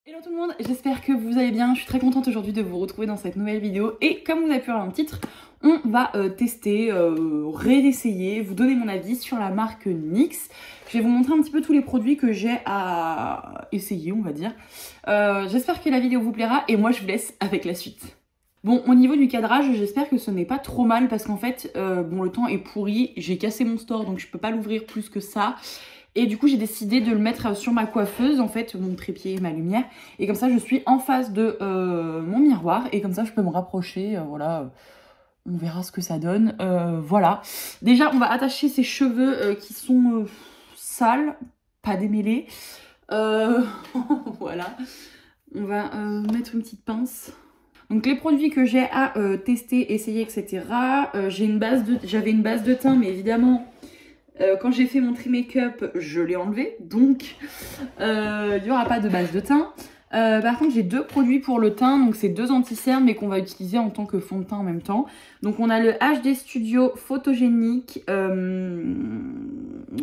Hello tout le monde, j'espère que vous allez bien. Je suis très contente aujourd'hui de vous retrouver dans cette nouvelle vidéo. Et comme vous avez pu voir dans le titre, on va tester, réessayer, vous donner mon avis sur la marque NYX. Je vais vous montrer un petit peu tous les produits que j'ai à essayer, on va dire. J'espère que la vidéo vous plaira et moi je vous laisse avec la suite. Bon, au niveau du cadrage, j'espère que ce n'est pas trop mal parce qu'en fait, bon, le temps est pourri. J'ai cassé mon store donc je peux pas l'ouvrir plus que ça. Et du coup, j'ai décidé de le mettre sur ma coiffeuse, en fait, mon trépied et ma lumière. Et comme ça, je suis en face de mon miroir. Et comme ça, je peux me rapprocher. Voilà, on verra ce que ça donne. Voilà. Déjà, on va attacher ces cheveux qui sont sales, pas démêlés. Voilà. On va mettre une petite pince. Donc les produits que j'ai à tester, essayer, etc. J'avais une base de teint, mais évidemment... quand j'ai fait mon tri-make-up, je l'ai enlevé, donc il n'y aura pas de base de teint. Par contre, j'ai deux produits pour le teint, donc c'est deux anti-cernes, mais qu'on va utiliser en tant que fond de teint en même temps. Donc on a le HD Studio Photogénique,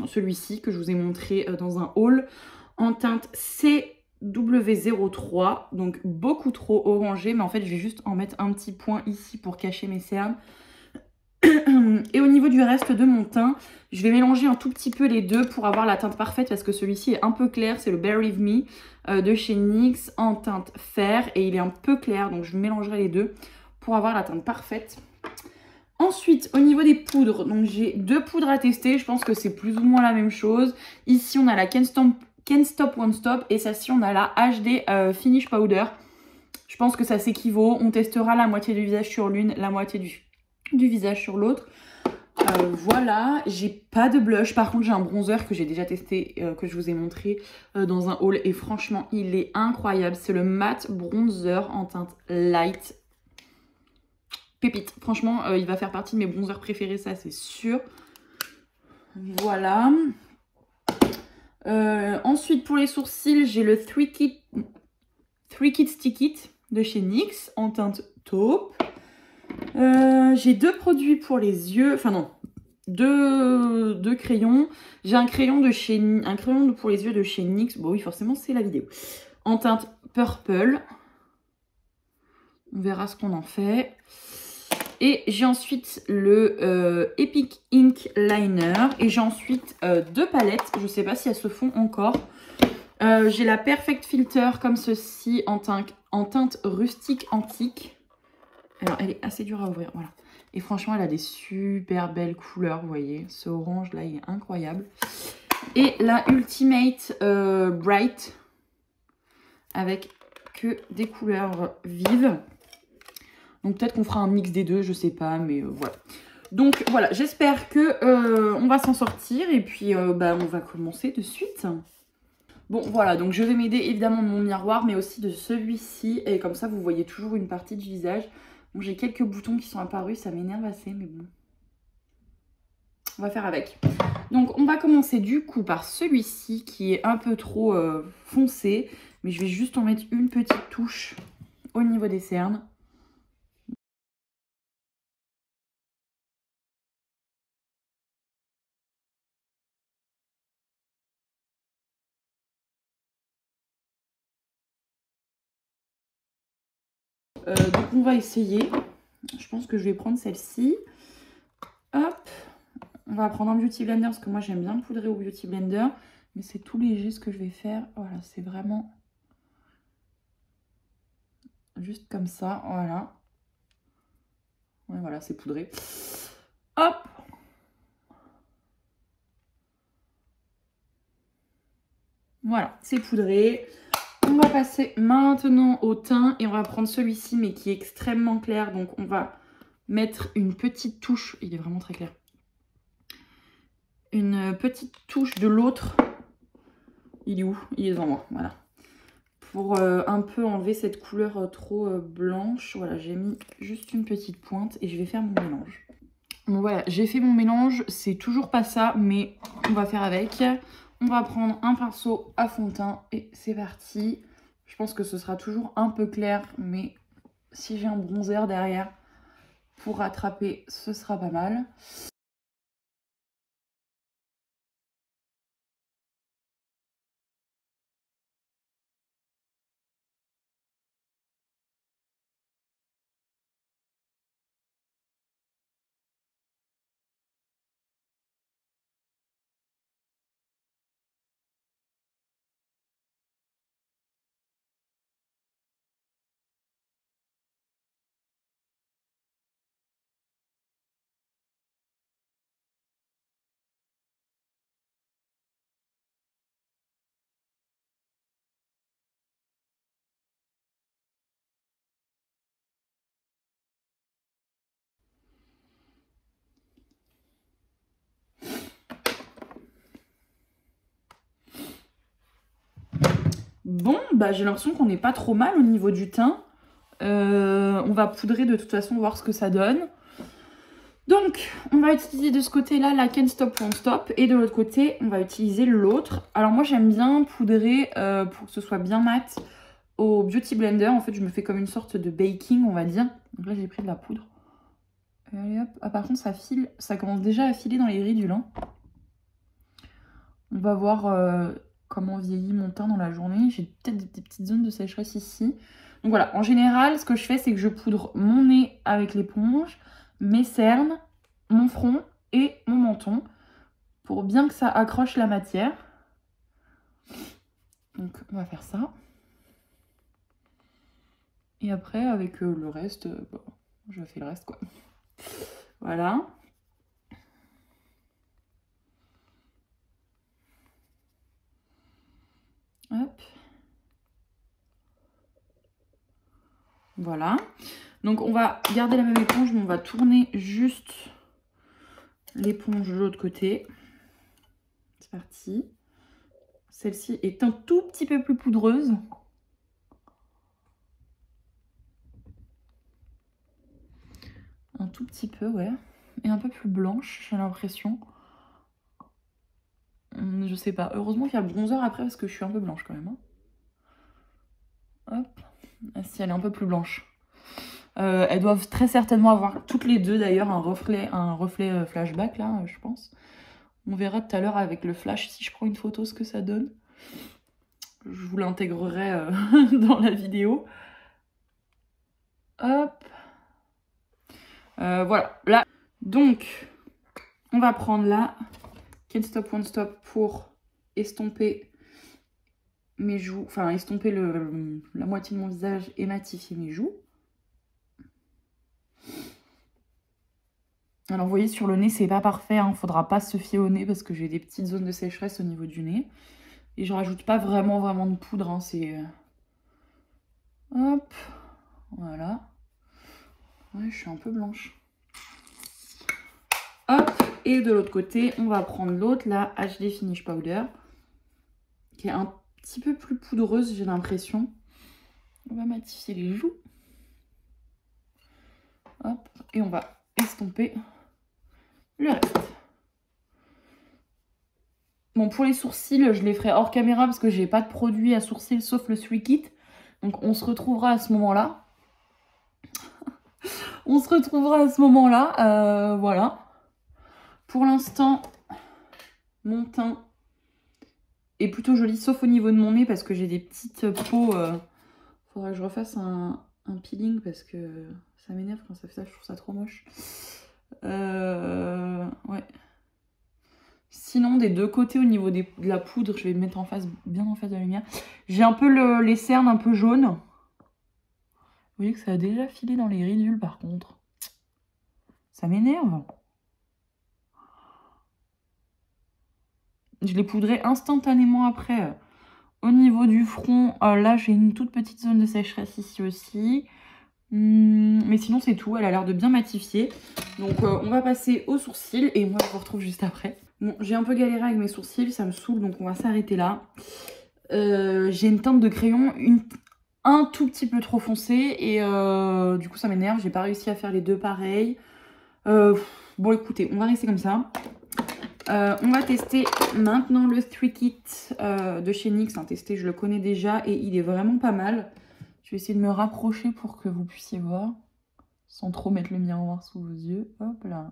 celui-ci que je vous ai montré dans un haul, en teinte CW03, donc beaucoup trop orangé, mais en fait je vais juste en mettre un petit point ici pour cacher mes cernes. Et au niveau du reste de mon teint, je vais mélanger un tout petit peu les deux pour avoir la teinte parfaite parce que celui-ci est un peu clair, c'est le Bear With Me de chez NYX en teinte fer et il est un peu clair, donc je mélangerai les deux pour avoir la teinte parfaite. Ensuite, au niveau des poudres, donc j'ai deux poudres à tester, je pense que c'est plus ou moins la même chose. Ici, on a la Can't Stop Won't Stop et celle-ci, on a la HD Finish Powder. Je pense que ça s'équivaut, on testera la moitié du visage sur l'une, la moitié du visage sur l'autre. Voilà, j'ai pas de blush, par contre j'ai un bronzer que j'ai déjà testé, que je vous ai montré dans un haul et franchement il est incroyable. C'est le matte bronzer en teinte light, pépite, franchement il va faire partie de mes bronzers préférés, ça c'est sûr. Voilà. Ensuite pour les sourcils, j'ai le 3 Kit Stick It de chez NYX en teinte taupe. J'ai deux produits pour les yeux, enfin non, deux crayons. J'ai un crayon pour les yeux de chez NYX. Bon oui, forcément, c'est la vidéo. En teinte purple. On verra ce qu'on en fait. Et j'ai ensuite le Epic Ink Liner. Et j'ai ensuite deux palettes. Je sais pas si elles se font encore. J'ai la Perfect Filter comme ceci en teinte rustique antique. Alors, elle est assez dure à ouvrir, voilà. Et franchement, elle a des super belles couleurs, vous voyez. Ce orange, là, il est incroyable. Et la Ultimate Bright, avec que des couleurs vives. Donc, peut-être qu'on fera un mix des deux, je sais pas, mais voilà. Donc, voilà, j'espère que on va s'en sortir. Et puis, on va commencer de suite. Bon, voilà, donc je vais m'aider évidemment de mon miroir, mais aussi de celui-ci. Et comme ça, vous voyez toujours une partie du visage. Bon, j'ai quelques boutons qui sont apparus, ça m'énerve assez, mais bon. On va faire avec. Donc, on va commencer du coup par celui-ci qui est un peu trop foncé. Mais je vais juste en mettre une petite touche au niveau des cernes. Donc, on va essayer. Je pense que je vais prendre celle-ci. Hop. On va prendre un Beauty Blender parce que moi, j'aime bien poudrer au Beauty Blender. Mais c'est tout léger ce que je vais faire. Voilà, c'est vraiment... juste comme ça, voilà. Ouais, voilà, c'est poudré. Hop! Voilà, c'est poudré. On va passer maintenant au teint et on va prendre celui-ci, mais qui est extrêmement clair. Donc, on va mettre une petite touche. Il est vraiment très clair. Une petite touche de l'autre. Il est où? Il est devant moi, voilà. Pour un peu enlever cette couleur trop blanche. Voilà, j'ai mis juste une petite pointe et je vais faire mon mélange. Bon voilà, j'ai fait mon mélange, c'est toujours pas ça, mais on va faire avec. On va prendre un pinceau à fond de teint et c'est parti. Je pense que ce sera toujours un peu clair, mais si j'ai un bronzer derrière pour rattraper, ce sera pas mal. Bon, bah j'ai l'impression qu'on n'est pas trop mal au niveau du teint. On va poudrer de toute façon, voir ce que ça donne. Donc, on va utiliser de ce côté-là la Can't Stop Won't Stop. Et de l'autre côté, on va utiliser l'autre. Alors moi, j'aime bien poudrer pour que ce soit bien mat au Beauty Blender. En fait, je me fais comme une sorte de baking, on va dire. Donc là, j'ai pris de la poudre. Allez hop. Ah, par contre, ça file. Ça commence déjà à filer dans les ridules. Hein. On va voir comment vieillit mon teint dans la journée. J'ai peut-être des petites zones de sécheresse ici. Donc voilà, en général, ce que je fais, c'est que je poudre mon nez avec l'éponge, mes cernes, mon front et mon menton pour bien que ça accroche la matière. Donc on va faire ça. Et après, avec le reste, bon, je fais le reste quoi. Voilà. Hop. Voilà. Donc on va garder la même éponge, mais on va tourner juste l'éponge de l'autre côté. C'est parti. Celle-ci est un tout petit peu plus poudreuse. Un tout petit peu, ouais. Et un peu plus blanche, j'ai l'impression. Je sais pas. Heureusement qu'il y a le bronzer après parce que je suis un peu blanche quand même. Hein. Hop. Ah, si, elle est un peu plus blanche. Elles doivent très certainement avoir toutes les deux d'ailleurs un reflet flashback là, je pense. On verra tout à l'heure avec le flash si je prends une photo ce que ça donne. Je vous l'intégrerai dans la vidéo. Hop. Voilà. Là. Donc, on va prendre là Can't Stop Won't Stop pour estomper mes joues, enfin estomper la moitié de mon visage et matifier mes joues. Alors vous voyez sur le nez c'est pas parfait, hein, faudra pas se fier au nez parce que j'ai des petites zones de sécheresse au niveau du nez. Et je rajoute pas vraiment de poudre, hein, c'est... Hop, voilà. Ouais, je suis un peu blanche. Hop, et de l'autre côté, on va prendre l'autre, la HD Finish Powder, qui est un petit peu plus poudreuse, j'ai l'impression. On va matifier les joues. Hop, et on va estomper le reste. Bon, pour les sourcils, je les ferai hors caméra parce que j'ai pas de produit à sourcils sauf le Sweet Kit. Donc on se retrouvera à ce moment-là. On se retrouvera à ce moment-là, voilà. Pour l'instant, mon teint est plutôt joli, sauf au niveau de mon nez parce que j'ai des petites peaux. Faudra que je refasse un peeling parce que ça m'énerve quand ça fait ça, je trouve ça trop moche. Ouais. Sinon, des deux côtés, au niveau de la poudre, je vais me mettre bien en face de la lumière. J'ai un peu les cernes un peu jaunes. Vous voyez que ça a déjà filé dans les ridules, par contre. Ça m'énerve. Je l'ai poudré instantanément après. Au niveau du front, là, j'ai une toute petite zone de sécheresse ici aussi. Mais sinon, c'est tout. Elle a l'air de bien matifier. Donc, on va passer aux sourcils. Et moi, je vous retrouve juste après. Bon, j'ai un peu galéré avec mes sourcils, ça me saoule, donc on va s'arrêter là. J'ai une teinte de crayon un tout petit peu trop foncée et du coup ça m'énerve, j'ai pas réussi à faire les deux pareils. Bon écoutez, on va rester comme ça. On va tester maintenant le Three Kit de chez NYX. Testé, je le connais déjà et il est vraiment pas mal. Je vais essayer de me rapprocher pour que vous puissiez voir, sans trop mettre le miroir sous vos yeux. Hop là.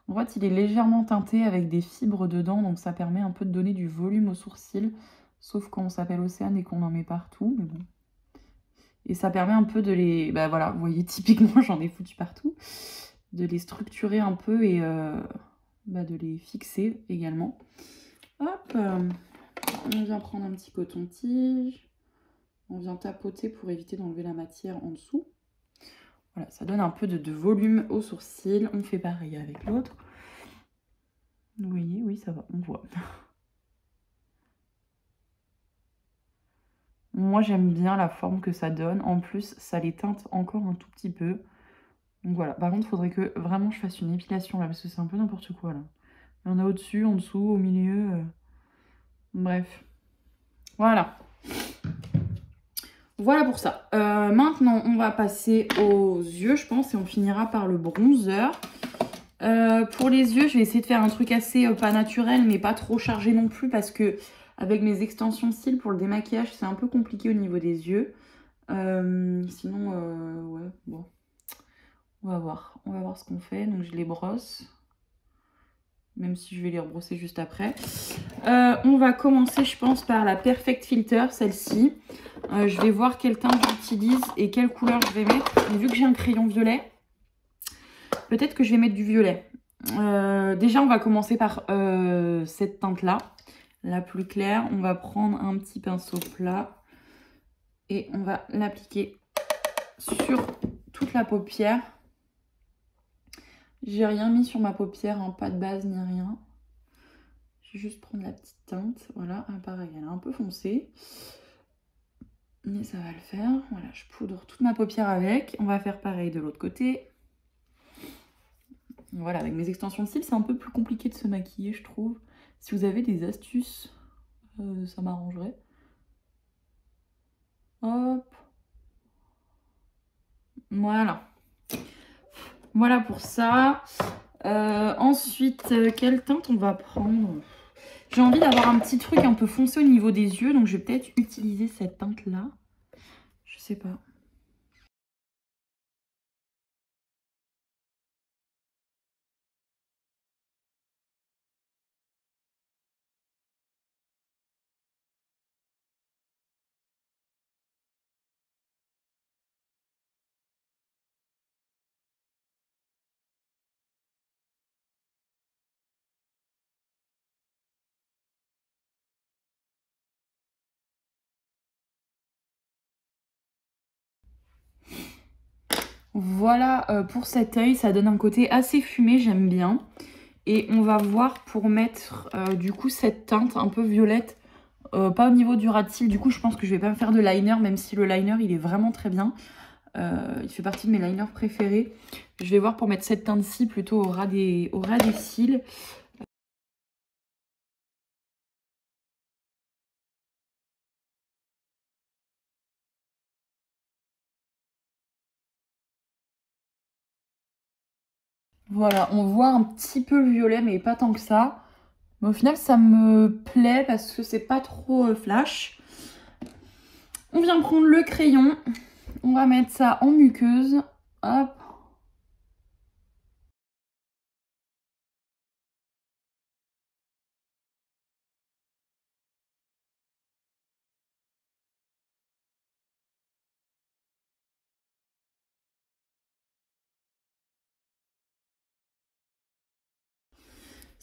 En fait, il est légèrement teinté avec des fibres dedans, donc ça permet un peu de donner du volume aux sourcils, sauf quand on s'appelle Océane et qu'on en met partout, mais bon. Et ça permet un peu de les... Bah voilà, vous voyez, typiquement, j'en ai foutu partout. De les structurer un peu et de les fixer également. Hop, on vient prendre un petit coton-tige. On vient tapoter pour éviter d'enlever la matière en dessous. Voilà, ça donne un peu de volume aux sourcils. On fait pareil avec l'autre. Vous voyez, oui, ça va, on voit. Moi, j'aime bien la forme que ça donne. En plus, ça les teinte encore un tout petit peu. Donc voilà. Par contre, il faudrait que vraiment je fasse une épilation là, parce que c'est un peu n'importe quoi là. Il y en a au-dessus, en dessous, au milieu. Bref. Voilà. Voilà pour ça. Maintenant, on va passer aux yeux, je pense, et on finira par le bronzer. Pour les yeux, je vais essayer de faire un truc assez pas naturel, mais pas trop chargé non plus, parce que avec mes extensions de cils pour le démaquillage, c'est un peu compliqué au niveau des yeux. Sinon, ouais, bon. On va voir ce qu'on fait. Donc je les brosse, même si je vais les rebrosser juste après. On va commencer, je pense, par la Perfect Filter, celle-ci. Je vais voir quel teint j'utilise et quelle couleur je vais mettre. Et vu que j'ai un crayon violet, peut-être que je vais mettre du violet. Déjà, on va commencer par cette teinte-là, la plus claire. On va prendre un petit pinceau plat et on va l'appliquer sur toute la paupière. J'ai rien mis sur ma paupière, hein, pas de base ni rien. Je vais juste prendre la petite teinte. Voilà, pareil, elle est un peu foncée. Mais ça va le faire. Voilà, je poudre toute ma paupière avec. On va faire pareil de l'autre côté. Voilà, avec mes extensions de cils, c'est un peu plus compliqué de se maquiller, je trouve. Si vous avez des astuces, ça m'arrangerait. Hop. Voilà. Voilà pour ça. Ensuite, quelle teinte on va prendre? J'ai envie d'avoir un petit truc un peu foncé au niveau des yeux, donc je vais peut-être utiliser cette teinte-là. Je sais pas. Voilà pour cet œil, ça donne un côté assez fumé, j'aime bien. Et on va voir pour mettre du coup cette teinte un peu violette, pas au niveau du ras de cils. Du coup, je pense que je vais pas me faire de liner, même si le liner il est vraiment très bien. Il fait partie de mes liners préférés. Je vais voir pour mettre cette teinte-ci plutôt au ras des cils. Voilà, on voit un petit peu le violet, mais pas tant que ça. Mais au final, ça me plaît parce que c'est pas trop flash. On vient prendre le crayon. On va mettre ça en muqueuse. Hop.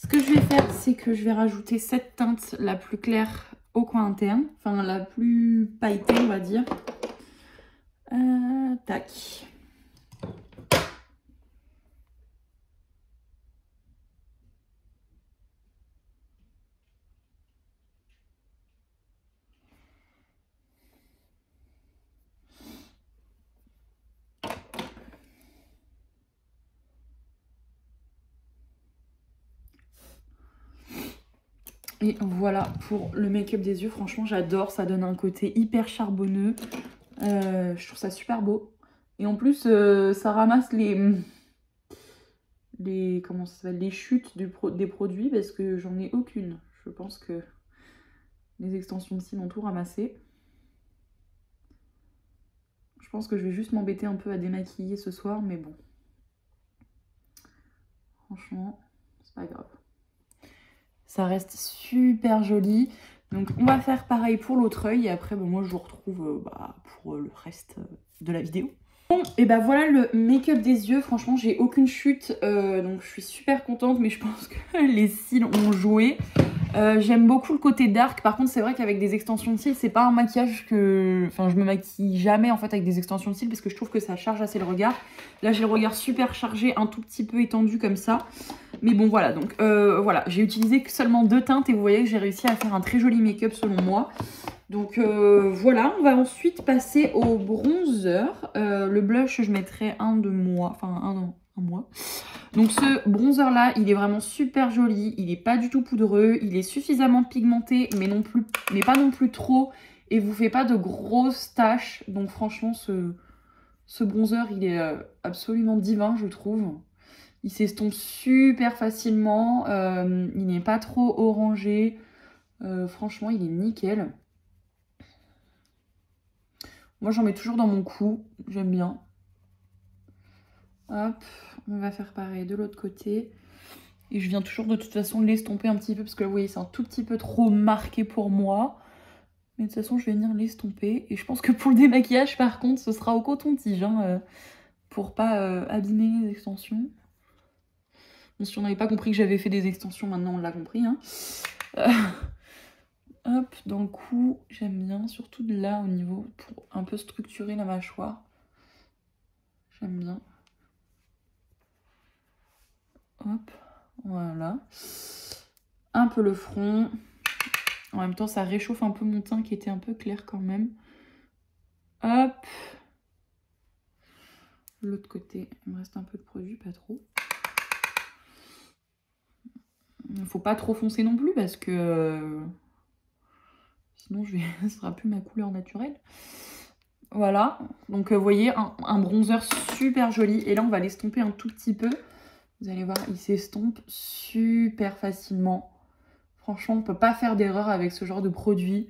Ce que je vais faire, c'est que je vais rajouter cette teinte la plus claire au coin interne. Enfin, la plus pailletée, on va dire. Tac. Et voilà pour le make-up des yeux. Franchement, j'adore. Ça donne un côté hyper charbonneux. Je trouve ça super beau. Et en plus, ça ramasse comment ça s'appelle, les chutes des produits parce que j'en ai aucune. Je pense que les extensions de cils ont tout ramassé. Je pense que je vais juste m'embêter un peu à démaquiller ce soir, mais bon. Franchement, c'est pas grave. Ça reste super joli. Donc on va faire pareil pour l'autre œil et après moi je vous retrouve pour le reste de la vidéo. Bon et voilà le make-up des yeux. Franchement j'ai aucune chute donc je suis super contente, mais je pense que les cils ont joué. J'aime beaucoup le côté dark. Par contre c'est vrai qu'avec des extensions de cils, c'est pas un maquillage que... Enfin je me maquille jamais en fait avec des extensions de cils parce que je trouve que ça charge assez le regard. Là j'ai le regard super chargé, un tout petit peu étendu comme ça. Mais bon voilà, donc voilà, j'ai utilisé seulement 2 teintes et vous voyez que j'ai réussi à faire un très joli make-up selon moi. Donc voilà, on va ensuite passer au bronzer. Le blush, je mettrai un de moi, enfin un mois. Donc ce bronzer là, il est vraiment super joli, il n'est pas du tout poudreux, il est suffisamment pigmenté, mais pas non plus trop. et vous fait pas de grosses taches. Donc franchement, ce bronzer, il est absolument divin, je trouve. Il s'estompe super facilement, il n'est pas trop orangé. Franchement, il est nickel. Moi, j'en mets toujours dans mon cou, j'aime bien. Hop, on va faire pareil de l'autre côté. Et je viens toujours de toute façon l'estomper un petit peu parce que là, vous voyez, c'est un tout petit peu trop marqué pour moi. Mais de toute façon, je vais venir l'estomper. Et je pense que pour le démaquillage, par contre, ce sera au coton-tige, hein, pour pas abîmer les extensions. Bon, si on n'avait pas compris que j'avais fait des extensions, maintenant on l'a compris. Hein. Hop, dans le cou, j'aime bien, surtout de là au niveau, pour un peu structurer la mâchoire. J'aime bien. Hop, voilà. Un peu le front. En même temps, ça réchauffe un peu mon teint qui était un peu clair quand même. Hop. L'autre côté, il me reste un peu de produit, pas trop. Il ne faut pas trop foncer non plus parce que sinon ce sera plus ma couleur naturelle. Voilà, donc vous voyez, un bronzer super joli. Et là, on va l'estomper un tout petit peu. Vous allez voir, il s'estompe super facilement. Franchement, on ne peut pas faire d'erreur avec ce genre de produit.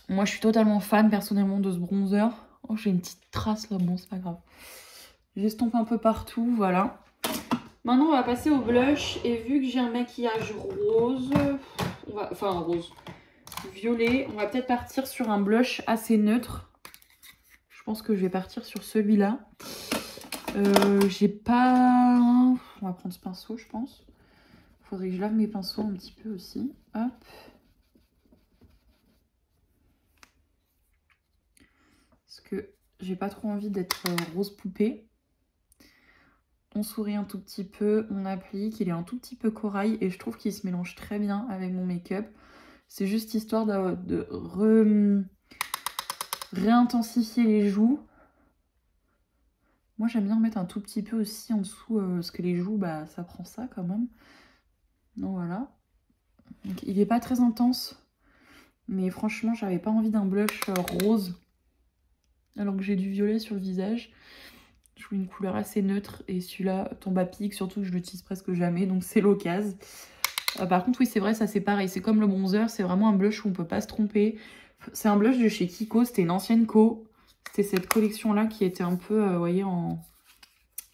Moi, je suis totalement fan, personnellement, de ce bronzer. Oh, j'ai une petite trace là, bon, c'est pas grave. J'estompe un peu partout, voilà. Maintenant, on va passer au blush. Et vu que j'ai un maquillage rose, enfin rose, violet, on va peut-être partir sur un blush assez neutre. Je pense que je vais partir sur celui-là. J'ai pas... On va prendre ce pinceau, je pense. Faudrait que je lave mes pinceaux un petit peu aussi. Hop. Parce que j'ai pas trop envie d'être rose poupée. On sourit un tout petit peu, on applique. Il est un tout petit peu corail et je trouve qu'il se mélange très bien avec mon make-up. C'est juste histoire de réintensifier les joues. Moi, j'aime bien mettre un tout petit peu aussi en dessous, parce que les joues, bah, ça prend ça quand même. Donc voilà. Donc, il n'est pas très intense, mais franchement, j'avais pas envie d'un blush rose, alors que j'ai du violet sur le visage. Je voulais une couleur assez neutre, et celui-là tombe à pic, surtout que je l'utilise presque jamais, donc c'est l'occasion. Par contre, oui, c'est vrai, ça c'est pareil. C'est comme le bronzer, c'est vraiment un blush où on peut pas se tromper. C'est un blush de chez Kiko, c'était une ancienne co. C'était cette collection-là qui était un peu, vous voyez, en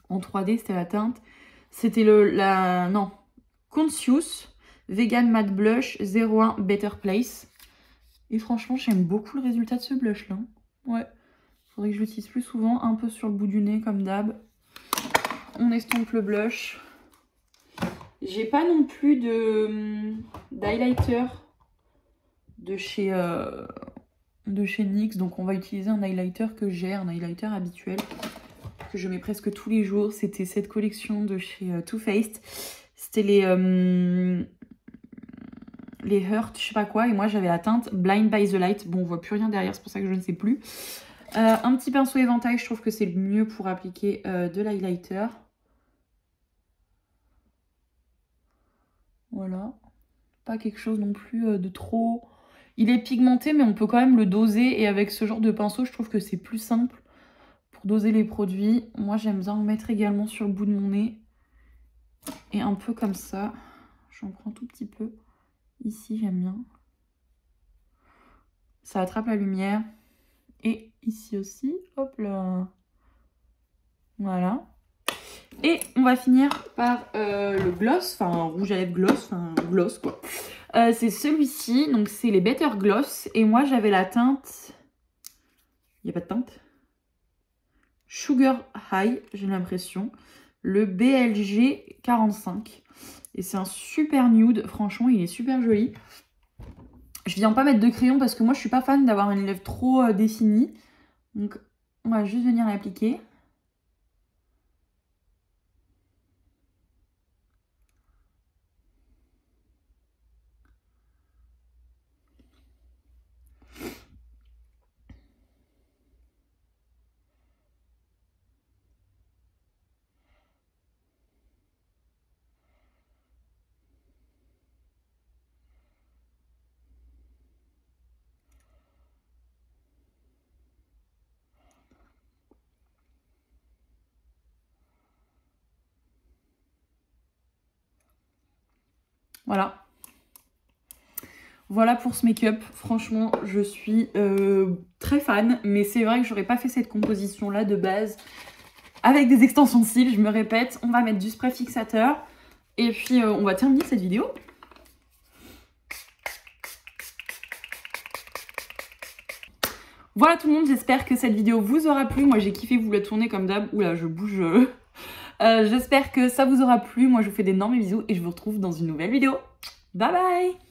3D, c'était la teinte. C'était non, Conscious Vegan Matte Blush 01 Better Place. Et franchement, j'aime beaucoup le résultat de ce blush-là. Ouais, faudrait que je l'utilise plus souvent, un peu sur le bout du nez comme d'hab. On estompe le blush. J'ai pas non plus d'highlighter de chez NYX, donc on va utiliser un highlighter que j'ai, un highlighter habituel que je mets presque tous les jours. C'était cette collection de chez Too Faced. C'était les Hurt, je sais pas quoi, et moi j'avais la teinte Blind by the Light. Bon, on voit plus rien derrière, c'est pour ça que je ne sais plus. Un petit pinceau éventail, je trouve que c'est le mieux pour appliquer de l'highlighter. Voilà. Pas quelque chose non plus de trop... Il est pigmenté, mais on peut quand même le doser. Et avec ce genre de pinceau, je trouve que c'est plus simple pour doser les produits. Moi, j'aime bien en mettre également sur le bout de mon nez. Et un peu comme ça. J'en prends un tout petit peu. Ici, j'aime bien. Ça attrape la lumière. Et ici aussi. Hop là. Voilà. Et on va finir par le gloss. Enfin, rouge à lèvres gloss. Enfin, gloss quoi. C'est celui-ci. Donc, c'est les Better Gloss. Et moi, j'avais la teinte... Il n'y a pas de teinte. Sugar High, j'ai l'impression. Le BLG 45. Et c'est un super nude. Franchement, il est super joli. Je viens pas mettre de crayon parce que moi, je suis pas fan d'avoir une lèvre trop définie. Donc, on va juste venir l'appliquer. Voilà. Voilà pour ce make-up. Franchement, je suis très fan. Mais c'est vrai que j'aurais pas fait cette composition-là de base avec des extensions de cils. Je me répète, on va mettre du spray fixateur. Et puis, on va terminer cette vidéo. Voilà tout le monde, j'espère que cette vidéo vous aura plu. Moi, j'ai kiffé vous la tourner comme d'hab. Oula, je bouge. J'espère que ça vous aura plu. Moi, je vous fais d'énormes bisous et je vous retrouve dans une nouvelle vidéo. Bye bye!